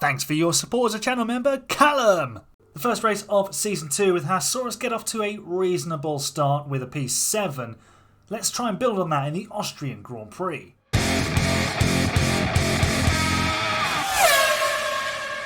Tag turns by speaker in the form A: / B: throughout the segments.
A: Thanks for your support as a channel member, Callum! The first race of Season 2 with Haas saw us get off to a reasonable start with a P7. Let's try and build on that in the Austrian Grand Prix.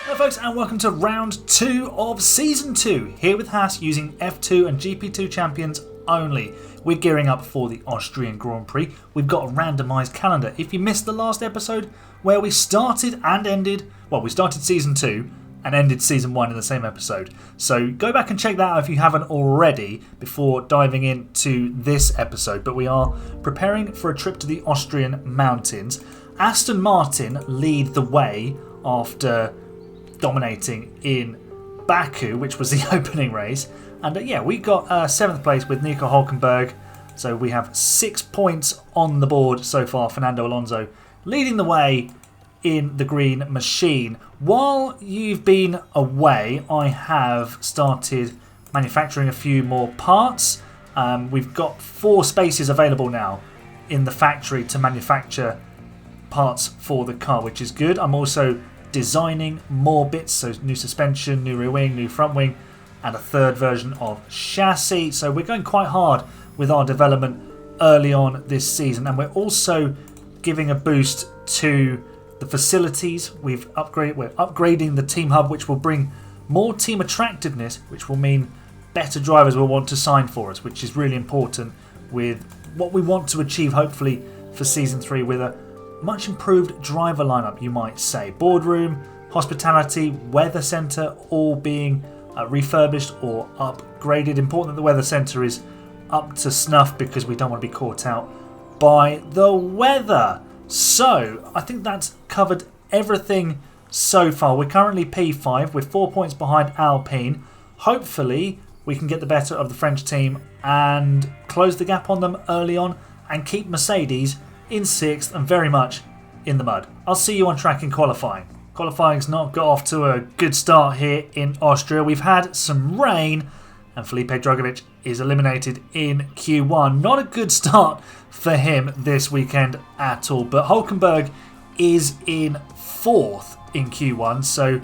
A: Hello folks, and welcome to round 2 of Season 2, here with Haas using F2 and GP2 champions only. We're gearing up for the Austrian Grand Prix. We've got a randomised calendar. If you missed the last episode where we started and ended, well, we started Season 2 and ended Season 1 in the same episode. So go back and check that out if you haven't already before diving into this episode. But we are preparing for a trip to the Austrian mountains. Aston Martin lead the way after dominating in Baku, which was the opening race. And yeah, we got 7th place with Nico Hülkenberg. So we have 6 points on the board so far. Fernando Alonso leading the way in the green machine. While you've been away, I have started manufacturing a few more parts. We've got 4 spaces available now in the factory to manufacture parts for the car, which is good. I'm also designing more bits, so new suspension, new rear wing, new front wing, and a third version of chassis. So we're going quite hard with our development early on this season, and we're also giving a boost to the facilities. We're upgrading the team hub, which will bring more team attractiveness, which will mean better drivers will want to sign for us, which is really important with what we want to achieve, hopefully, for Season 3 with a much improved driver lineup, you might say. Boardroom, hospitality, weather centre, all being refurbished or upgraded. Important that the weather centre is up to snuff because we don't want to be caught out by the weather. So I think that's covered everything so far. We're currently P5 with 4 points behind Alpine. Hopefully we can get the better of the French team and close the gap on them early on and keep Mercedes in 6th and very much in the mud. I'll see you on track in qualifying. Qualifying's not got off to a good start here in Austria. We've had some rain and Felipe Drugovich is eliminated in Q1. Not a good start for him this weekend at all, but Hülkenberg is in 4th in Q1, so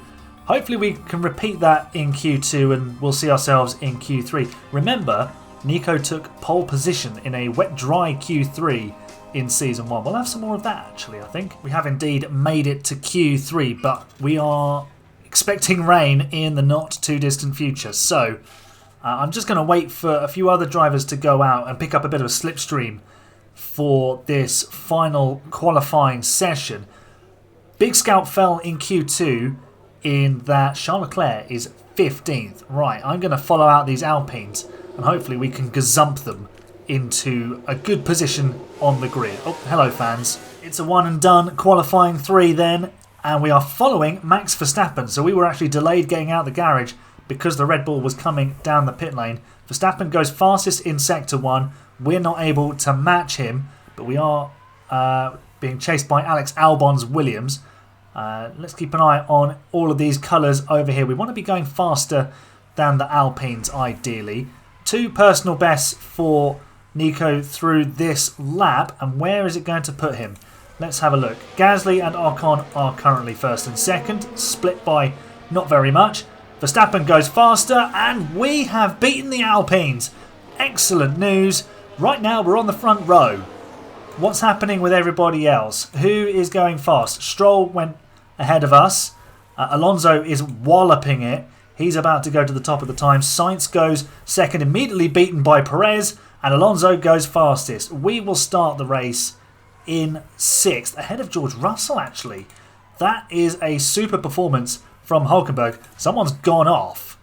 A: hopefully we can repeat that in Q2 and we'll see ourselves in Q3. Remember, Nico took pole position in a wet-dry Q3 in Season 1. We'll have some more of that actually, I think. We have indeed made it to Q3, but we are expecting rain in the not too distant future. So I'm just going to wait for a few other drivers to go out and pick up a bit of a slipstream for this final qualifying session. Big scalp fell in Q2 in that Charles Leclerc is 15th. Right, I'm going to follow out these Alpines and hopefully we can gazump them into a good position on the grid. Oh, hello fans. It's a one and done qualifying 3 then, and we are following Max Verstappen. So we were actually delayed getting out the garage because the Red Bull was coming down the pit lane. Verstappen goes fastest in Sector 1. We're not able to match him, but we are being chased by Alex Albon's Williams. Let's keep an eye on all of these colours over here. We want to be going faster than the Alpines ideally. 2 personal bests for Nico through this lap, and where is it going to put him? Let's have a look. Gasly and Ocon are currently 1st and 2nd, split by not very much. Verstappen goes faster and we have beaten the Alpines. Excellent news. Right now we're on the front row. What's happening with everybody else? Who is going fast? Stroll went ahead of us. Alonso is walloping it. He's about to go to the top of the time. Sainz goes 2nd, immediately beaten by Perez. And Alonso goes fastest. We will start the race in 6th, ahead of George Russell actually. That is a super performance from Hülkenberg. Someone's gone off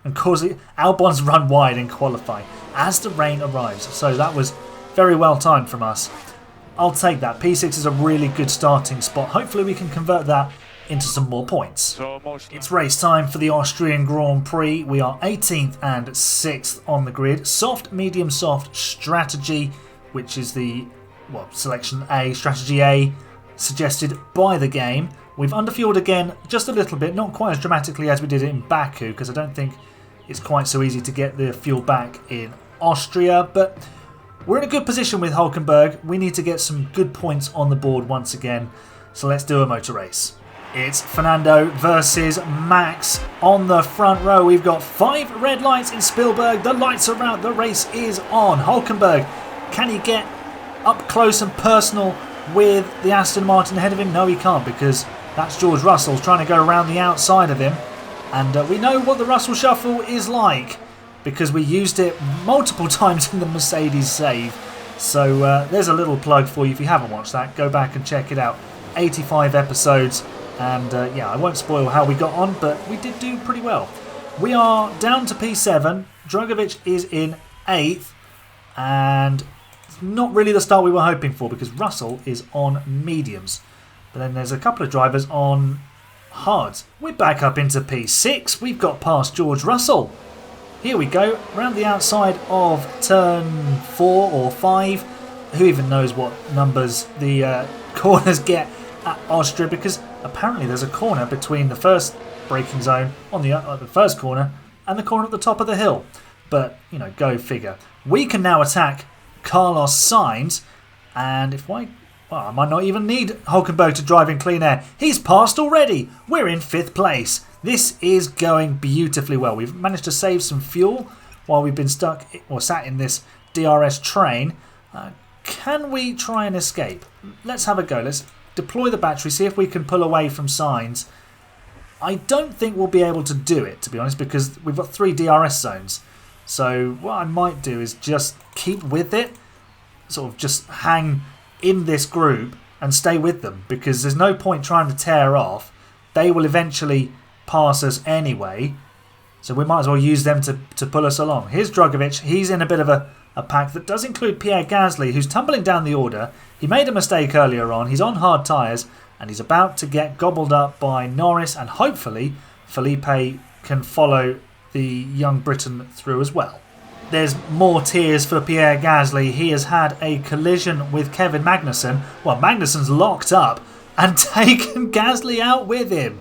A: and causing Albon's run wide in qualifying as the rain arrives. So that was very well timed from us. I'll take that. P6 is a really good starting spot. Hopefully we can convert that into some more points. It's race time for the Austrian Grand Prix. We are 18th and 6th on the grid. Soft, medium, soft strategy, which is the selection A, strategy A, suggested by the game. We've underfueled again just a little bit, not quite as dramatically as we did in Baku, because I don't think it's quite so easy to get the fuel back in Austria, but we're in a good position with Hülkenberg. We need to get some good points on the board once again, so let's do a motor race. It's Fernando versus Max on the front row. We've got 5 red lights in Spielberg. The lights are out. The race is on. Hulkenberg, can he get up close and personal with the Aston Martin ahead of him? No, he can't, because that's George Russell trying to go around the outside of him. And we know what the Russell Shuffle is like, because we used it multiple times in the Mercedes save. So there's a little plug for you. If you haven't watched that, go back and check it out. 85 episodes. And yeah, I won't spoil how we got on, but we did do pretty well. We are down to P7. Drugovich is in 8th. And it's not really the start we were hoping for, because Russell is on mediums. But then there's a couple of drivers on hards. We're back up into P6. We've got past George Russell. Here we go, around the outside of turn 4 or 5. Who even knows what numbers the corners get at Austria, because apparently there's a corner between the first braking zone on the first corner and the corner at the top of the hill. But, you know, go figure. We can now attack Carlos Sainz, and I might not even need Hulkenberg to drive in clean air. He's passed already. We're in 5th place. This is going beautifully well. We've managed to save some fuel while we've been stuck or sat in this DRS train. Can we try and escape? Let's have a go. Let's deploy the battery, see if we can pull away from Sainz. I don't think we'll be able to do it, to be honest, because we've got 3 DRS zones. So what I might do is just keep with it, sort of just hang in this group and stay with them, because there's no point trying to tear off. They will eventually pass us anyway, so we might as well use them to pull us along. Here's Drugovich. He's in a bit of a pack that does include Pierre Gasly, who's tumbling down the order. He made a mistake earlier on. He's on hard tyres, and he's about to get gobbled up by Norris, and hopefully Felipe can follow the young Briton through as well. There's more tears for Pierre Gasly. He has had a collision with Kevin Magnussen. Well, Magnussen's locked up and taken Gasly out with him.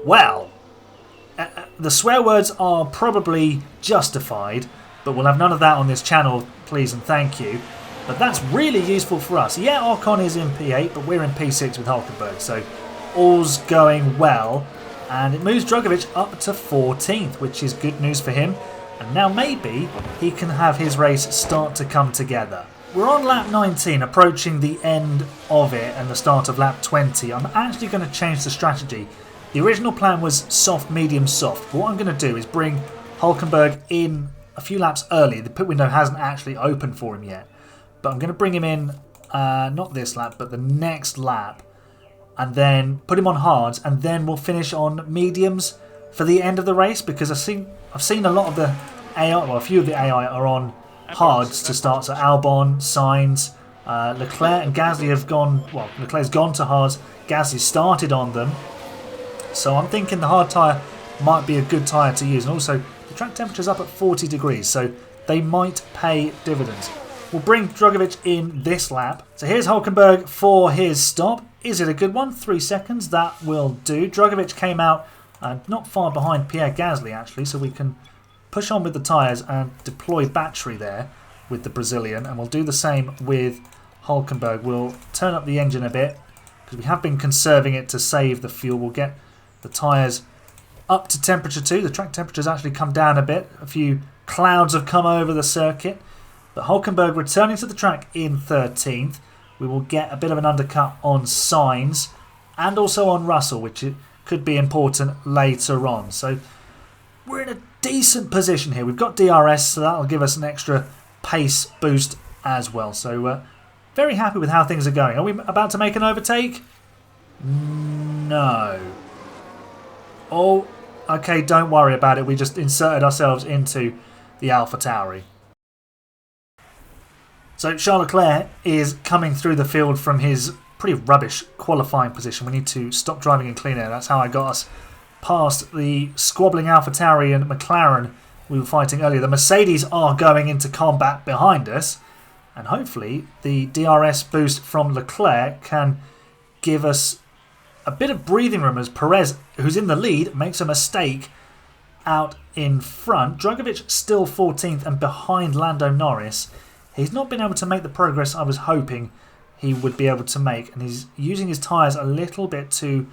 A: Well, the swear words are probably justified, but we'll have none of that on this channel, please and thank you. But that's really useful for us. Yeah, Ocon is in P8, but we're in P6 with Hulkenberg, so all's going well. And it moves Drugovich up to 14th, which is good news for him. And now maybe he can have his race start to come together. We're on lap 19, approaching the end of it and the start of lap 20. I'm actually going to change the strategy. The original plan was soft, medium, soft. But what I'm going to do is bring Hulkenberg in a few laps early. The pit window hasn't actually opened for him yet. But I'm going to bring him in, not this lap, but the next lap. And then put him on hards, and then we'll finish on mediums for the end of the race, because I've seen a lot of the AI, well, a few of the AI are on hards to start. So Albon, Sainz, Leclerc and Gasly have gone, well, Leclerc's gone to hards, Gasly started on them. So I'm thinking the hard tyre might be a good tyre to use. And also, the track temperature's up at 40 degrees, so they might pay dividends. We'll bring Drugovich in this lap. So here's Hulkenberg for his stop. Is it a good one? 3 seconds, that will do. Drugovich came out not far behind Pierre Gasly, actually, so we can push on with the tyres and deploy battery there with the Brazilian. And we'll do the same with Hulkenberg. We'll turn up the engine a bit, because we have been conserving it to save the fuel. We'll get the tyres up to temperature 2. The track temperature's actually come down a bit. A few clouds have come over the circuit. But Hulkenberg returning to the track in 13th. We will get a bit of an undercut on Sainz and also on Russell, which it could be important later on. So we're in a decent position here. We've got DRS, so that'll give us an extra pace boost as well. So very happy with how things are going. Are we about to make an overtake? No. Oh, okay, don't worry about it. We just inserted ourselves into the AlphaTauri. So Charles Leclerc is coming through the field from his pretty rubbish qualifying position. We need to stop driving in clean air. That's how I got us past the squabbling AlphaTauri and McLaren we were fighting earlier. The Mercedes are going into combat behind us, and hopefully the DRS boost from Leclerc can give us a bit of breathing room as Perez, who's in the lead, makes a mistake out in front. Drugovich still 14th and behind Lando Norris. He's not been able to make the progress I was hoping he would be able to make, and he's using his tyres a little bit too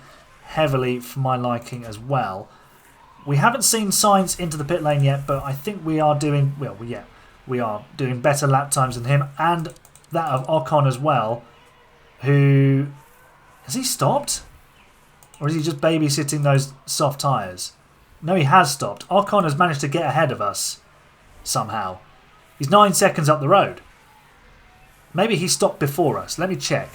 A: heavily for my liking as well. We haven't seen Sainz into the pit lane yet, but I think we are doing, well, yeah, we are doing better lap times than him, and that of Ocon as well, who, has he stopped? Or is he just babysitting those soft tyres? No, he has stopped. Ocon has managed to get ahead of us somehow. He's 9 seconds up the road. Maybe he stopped before us. Let me check.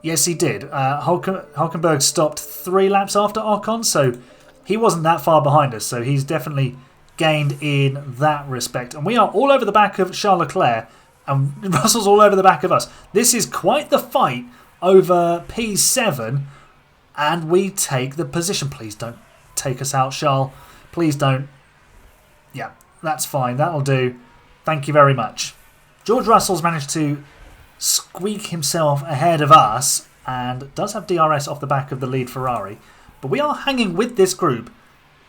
A: Yes, he did. Hulkenberg stopped 3 laps after Ocon, so he wasn't that far behind us. So he's definitely gained in that respect. And we are all over the back of Charles Leclerc, and Russell's all over the back of us. This is quite the fight over P7, and we take the position. Please don't take us out, Charles. Please don't. Yeah, that's fine. That'll do. Thank you very much. George Russell's managed to squeak himself ahead of us and does have DRS off the back of the lead Ferrari. But we are hanging with this group,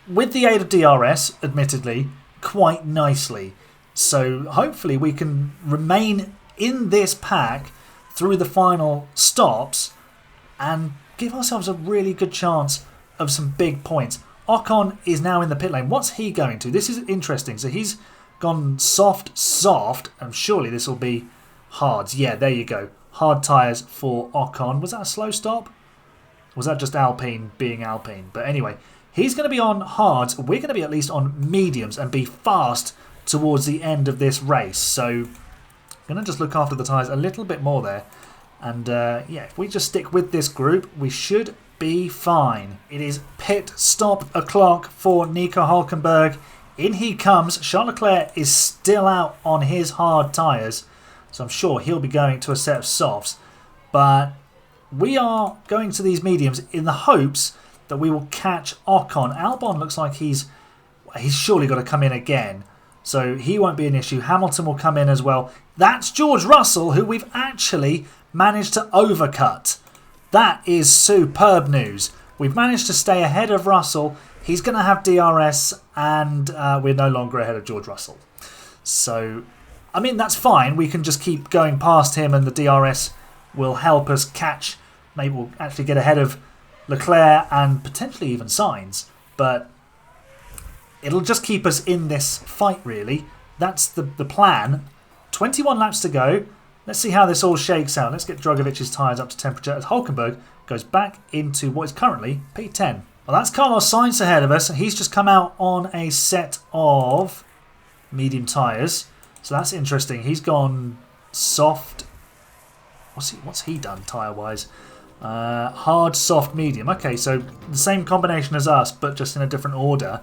A: with the aid of DRS, admittedly, quite nicely. So hopefully we can remain in this pack through the final stops and give ourselves a really good chance of some big points. Ocon is now in the pit lane. What's he going to? This is interesting. So he's gone soft, and surely this will be hards. Yeah, there you go. Hard tyres for Ocon. Was that a slow stop? Was that just Alpine being Alpine? But anyway, he's going to be on hards. We're going to be at least on mediums and be fast towards the end of this race. So I'm going to just look after the tyres a little bit more there. And yeah, if we just stick with this group, we should be fine. It is pit stop o'clock for Nico Hulkenberg. In he comes. Charles Leclerc is still out on his hard tyres, so I'm sure he'll be going to a set of softs. But we are going to these mediums in the hopes that we will catch Ocon. Albon looks like he's surely got to come in again, so he won't be an issue. Hamilton will come in as well. That's George Russell, who we've actually managed to overcut. That is superb news. We've managed to stay ahead of Russell. He's going to have DRS, and we're no longer ahead of George Russell. So, I mean, that's fine. We can just keep going past him, and the DRS will help us catch. Maybe we'll actually get ahead of Leclerc and potentially even Sainz. But it'll just keep us in this fight, really. That's the plan. 21 laps to go. Let's see how this all shakes out. Let's get Drogovic's tyres up to temperature as Hulkenberg goes back into what is currently P10. Well, that's Carlos Sainz ahead of us. He's just come out on a set of medium tyres. So that's interesting. He's gone soft. What's he done tyre-wise? Hard, soft, medium. Okay, so the same combination as us, but just in a different order.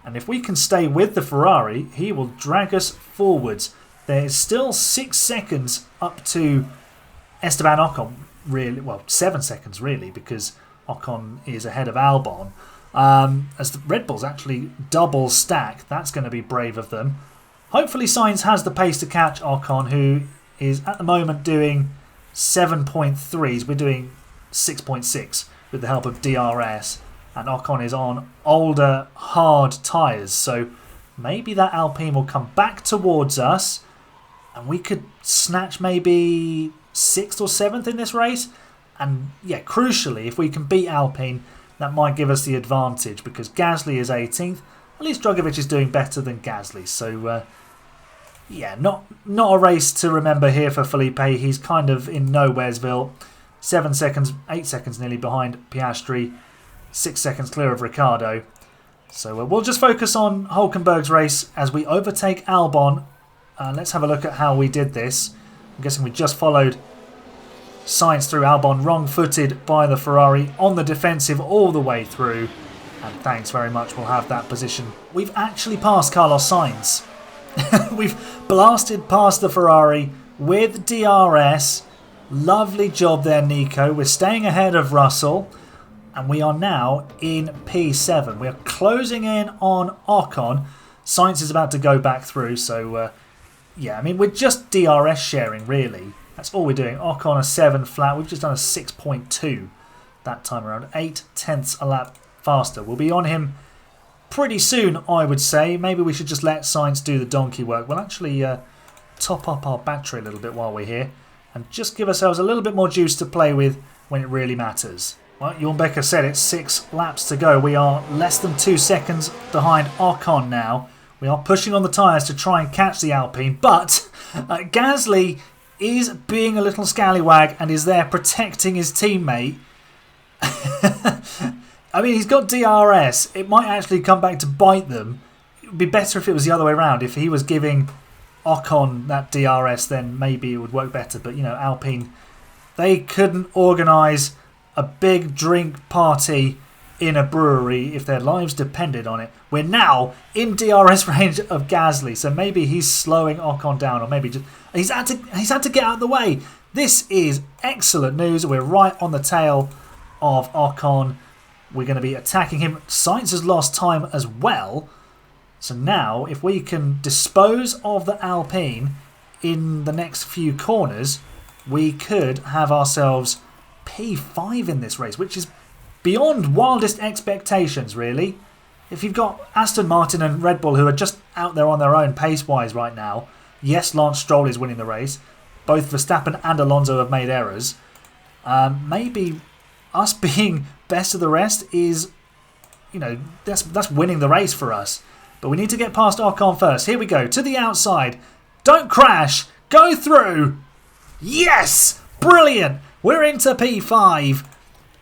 A: And if we can stay with the Ferrari, he will drag us forwards. There is still 6 seconds up to Esteban Ocon. Really, well, 7 seconds really, because Ocon is ahead of Albon. As the Red Bulls actually double stack, that's going to be brave of them. Hopefully Sainz has the pace to catch Ocon, who is at the moment doing 7.3s. We're doing 6.6 with the help of DRS, and Ocon is on older, hard tyres. So maybe that Alpine will come back towards us, and we could snatch maybe 6th or 7th in this race. And yeah, crucially, if we can beat Alpine, that might give us the advantage, because Gasly is 18th. At least Drogovic is doing better than Gasly. So yeah, not a race to remember here for Felipe. He's kind of in nowheresville. 7 seconds, 8 seconds nearly behind Piastri. 6 seconds clear of Ricciardo. So we'll just focus on Hulkenberg's race as we overtake Albon. Let's have a look at how we did this. I'm guessing we just followed Sainz through Albon, wrong-footed by the Ferrari, on the defensive all the way through. And thanks very much, we'll have that position. We've actually passed Carlos Sainz. We've blasted past the Ferrari with DRS. Lovely job there, Nico. We're staying ahead of Russell. And we are now in P7. We are closing in on Ocon. Sainz is about to go back through, so yeah, I mean, we're just DRS sharing, really. That's all we're doing. Ocon a 7 flat. We've just done a 6.2 that time around. 0.8 a lap faster. We'll be on him pretty soon, I would say. Maybe we should just let Sainz do the donkey work. We'll actually top up our battery a little bit while we're here and just give ourselves a little bit more juice to play with when it really matters. Well, Jorn Becker said it's 6 laps to go. We are less than 2 seconds behind Ocon now. We are pushing on the tyres to try and catch the Alpine, but Gasly is being a little scallywag and is there protecting his teammate. I mean, he's got DRS. It might actually come back to bite them. It would be better if it was the other way around. If he was giving Ocon that DRS, then maybe it would work better. But, you know, Alpine, they couldn't organise a big drink party in a brewery if their lives depended on it. We're now in DRS range of Gasly, so maybe he's slowing Ocon down, or maybe just he's had to get out of the way. This is excellent news. We're right on the tail of Ocon. We're going to be attacking him. Sainz has lost time as well. So now, if we can dispose of the Alpine in the next few corners, we could have ourselves P5 in this race, which is beyond wildest expectations, really. If you've got Aston Martin and Red Bull who are just out there on their own pace-wise right now, yes, Lance Stroll is winning the race. Both Verstappen and Alonso have made errors. Maybe us being best of the rest is, you know, that's winning the race for us. But we need to get past Ocon first. Here we go, to the outside. Don't crash. Go through. Yes! Brilliant! We're into P5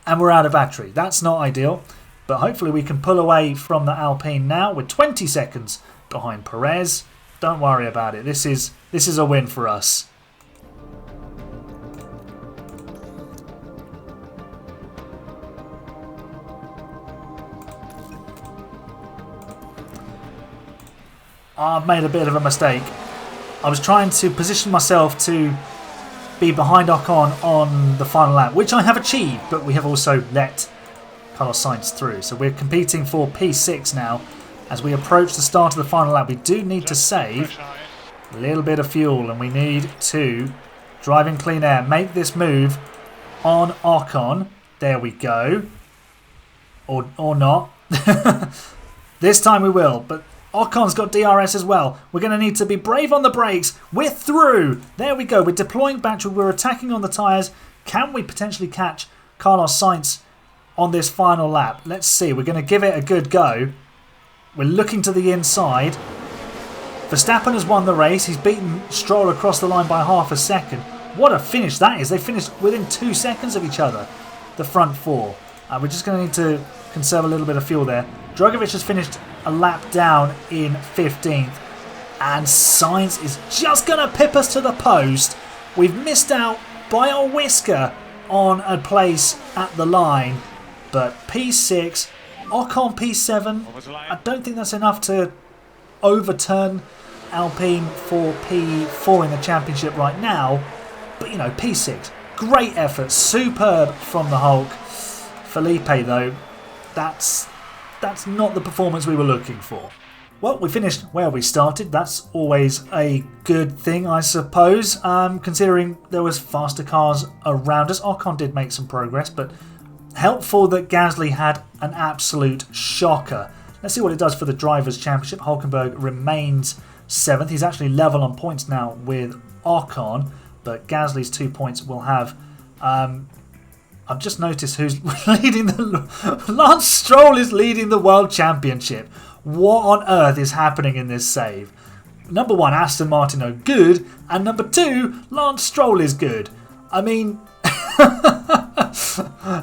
A: and we're out of battery. That's not ideal, but hopefully we can pull away from the Alpine now. We're 20 seconds behind Perez. Don't worry about it. This is a win for us. I've made a bit of a mistake. I was trying to position myself to be behind Ocon on the final lap, which I have achieved, but we have also let Carlos Sainz through. So we're competing for P6 now as we approach the start of the final lap. We do need to save a little bit of fuel, and we need to drive in clean air, make this move on Ocon. There we go. Or not. This time we will, but Ocon's got DRS as well. We're going to need to be brave on the brakes. We're through. There we go. We're deploying battery. We're attacking on the tyres. Can we potentially catch Carlos Sainz on this final lap? Let's see. We're going to give it a good go. We're looking to the inside. Verstappen has won the race. He's beaten Stroll across the line by half a second. What a finish that is. They finished within 2 seconds of each other, the front four. We're just going to need to conserve a little bit of fuel there. Drogovic has finished a lap down in 15th, and Sainz is just going to pip us to the post. We've missed out by a whisker on a place at the line, but P6, Ocon P7, I don't think that's enough to overturn Alpine for P4 in the championship right now, but you know, P6, great effort, superb from the Hulk. Felipe though, that's not the performance we were looking for. Well, we finished where we started. That's always a good thing, I suppose, considering there was faster cars around us. Ocon did make some progress, but helpful that Gasly had an absolute shocker. Let's see what it does for the Drivers' Championship. Hulkenberg remains 7th. He's actually level on points now with Ocon, but Gasly's 2 points will have... I've just noticed who's leading the... Lance Stroll is leading the World Championship. What on earth is happening in this save? Number 1, Aston Martin are good, and number 2, Lance Stroll is good. I mean,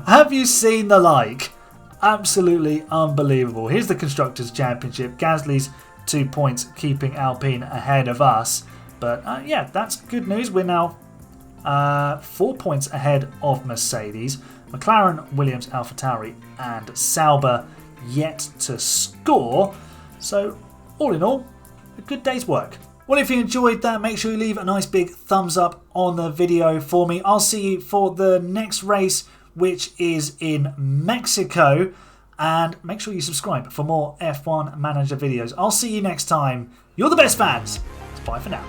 A: have you seen the like? Absolutely unbelievable. Here's the Constructors' Championship. Gasly's 2 points keeping Alpine ahead of us. But yeah, that's good news. We're now 4 points ahead of Mercedes. McLaren, Williams, AlphaTauri and Sauber yet to score. So all in all, a good day's work. Well, if you enjoyed that, make sure you leave a nice big thumbs up on the video for me. I'll see you for the next race, which is in Mexico. And make sure you subscribe for more F1 Manager videos. I'll see you next time. You're the best fans. Bye for now.